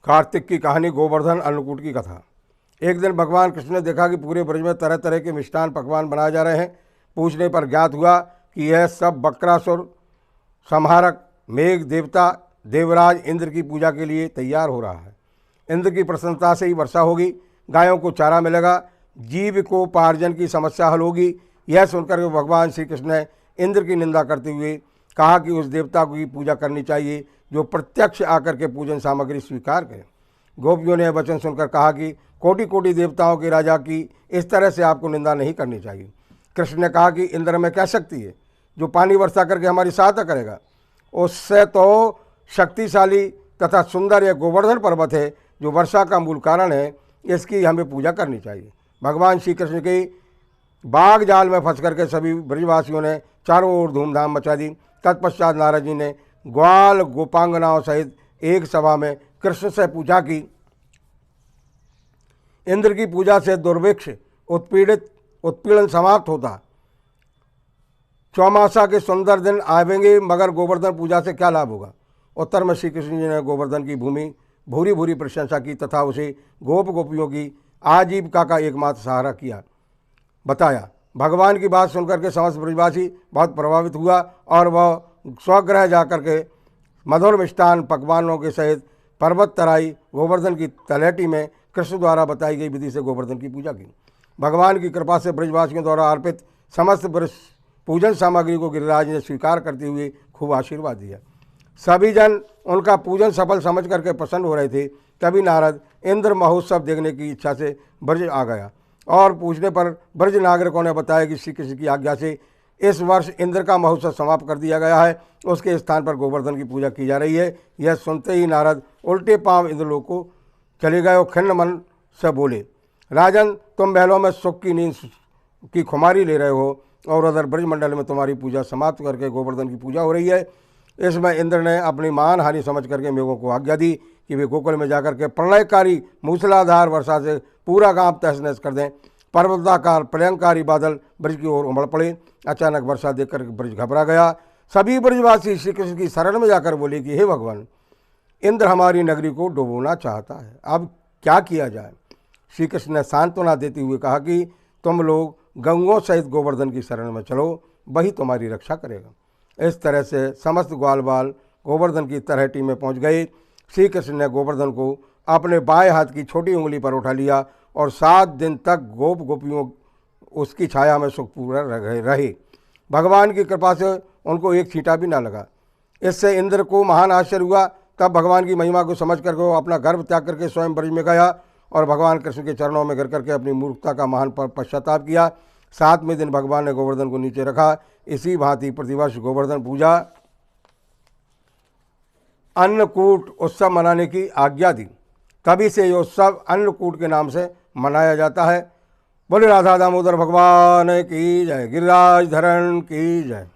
कार्तिक की कहानी, गोवर्धन अन्नकूट की कथा। एक दिन भगवान कृष्ण ने देखा कि पूरे ब्रज में तरह तरह के मिष्ठान पकवान बनाए जा रहे हैं। पूछने पर ज्ञात हुआ कि यह सब बक्रासुर संहारक मेघ देवता देवराज इंद्र की पूजा के लिए तैयार हो रहा है। इंद्र की प्रसन्नता से ही वर्षा होगी, गायों को चारा मिलेगा, जीव को पार्जन की समस्या हल होगी। यह सुनकर भगवान श्री कृष्ण ने इंद्र की निंदा करते हुए कहा कि उस देवता की पूजा करनी चाहिए जो प्रत्यक्ष आकर के पूजन सामग्री स्वीकार करे। गोपियों ने वचन सुनकर कहा कि कोटि कोटि देवताओं के राजा की इस तरह से आपको निंदा नहीं करनी चाहिए। कृष्ण ने कहा कि इंद्र में क्या शक्ति है जो पानी वर्षा करके हमारी सहायता करेगा? उससे तो शक्तिशाली तथा सुंदर यह गोवर्धन पर्वत है जो वर्षा का मूल कारण है, इसकी हमें पूजा करनी चाहिए। भगवान श्री कृष्ण के बाग जाल में फंस करके सभी ब्रजवासियों ने चारों ओर धूमधाम मचा दी। तत्पश्चात नारद जी ने ग्वाल गोपांगनाओं सहित एक सभा में कृष्ण से पूछा कि इंद्र की पूजा से दुर्भिक्ष उत्पीड़न समाप्त होता, चौमासा के सुंदर दिन आवेंगे, मगर गोवर्धन पूजा से क्या लाभ होगा? उत्तर में श्री कृष्ण जी ने गोवर्धन की भूरी भूरी प्रशंसा की तथा उसे गोप गोपियों की आजीविका का एकमात्र सहारा किया बताया। भगवान की बात सुनकर के समस्त ब्रजवासी बहुत प्रभावित हुआ और वह स्वगृह जाकर के मधुर मिष्टान पकवानों के सहित पर्वत तराई गोवर्धन की तलहटी में कृष्ण द्वारा बताई गई विधि से गोवर्धन की पूजा की। भगवान की कृपा से ब्रजवासियों द्वारा अर्पित समस्त पूजन सामग्री को गिरिराज ने स्वीकार करते हुए खूब आशीर्वाद दिया। सभी जन उनका पूजन सफल समझ करके प्रसन्न हो रहे थे। तभी नारद इंद्र महोत्सव देखने की इच्छा से ब्रज आ गया और पूछने पर ब्रज नागरिकों ने बताया कि श्री कृष्ण की आज्ञा से इस वर्ष इंद्र का महोत्सव समाप्त कर दिया गया है, उसके स्थान पर गोवर्धन की पूजा की जा रही है। यह सुनते ही नारद उल्टे पांव इंद्रलोक को चले गए और खिन्न मन से बोले, राजन, तुम महलों में सुख की नींद की खुमारी ले रहे हो और उधर ब्रजमंडल में तुम्हारी पूजा समाप्त करके गोवर्धन की पूजा हो रही है। इसमें इंद्र ने अपनी मान हानि समझ करके मेघों को आज्ञा दी कि वे गोकुल में जाकर के प्रलयकारी मूसलाधार वर्षा से पूरा गांव तहस नहस कर दें। पर्वताकार प्रलयंकारी बादल ब्रज की ओर उमड़ पड़े। अचानक वर्षा देखकर ब्रज घबरा गया। सभी ब्रजवासी श्री कृष्ण की शरण में जाकर बोले कि हे भगवान, इंद्र हमारी नगरी को डुबोना चाहता है, अब क्या किया जाए? श्री कृष्ण ने सांत्वना देते हुए कहा कि तुम लोग गंगों सहित गोवर्धन की शरण में चलो, वही तुम्हारी रक्षा करेगा। इस तरह से समस्त ग्वाल बाल गोवर्धन की तलहटी में पहुंच गए। श्री कृष्ण ने गोवर्धन को अपने बाएं हाथ की छोटी उंगली पर उठा लिया और 7 दिन तक गोप गोपियों उसकी छाया में सुखपूर्ण रहे। भगवान की कृपा से उनको एक छींटा भी ना लगा। इससे इंद्र को महान आश्चर्य हुआ। तब भगवान की महिमा को समझ करके वो अपना गर्भ त्याग करके स्वयं ब्रज में गया और भगवान कृष्ण के चरणों में गिर करके अपनी मूर्खता का महान पश्चाताप किया। 7वें दिन भगवान ने गोवर्धन को नीचे रखा। इसी भांति प्रतिवर्ष गोवर्धन पूजा अन्नकूट उत्सव मनाने की आज्ञा दी। तभी से ये उत्सव अन्नकूट के नाम से मनाया जाता है। बोले राधा दामोदर भगवान की जय, गिरिराज धरण की जय।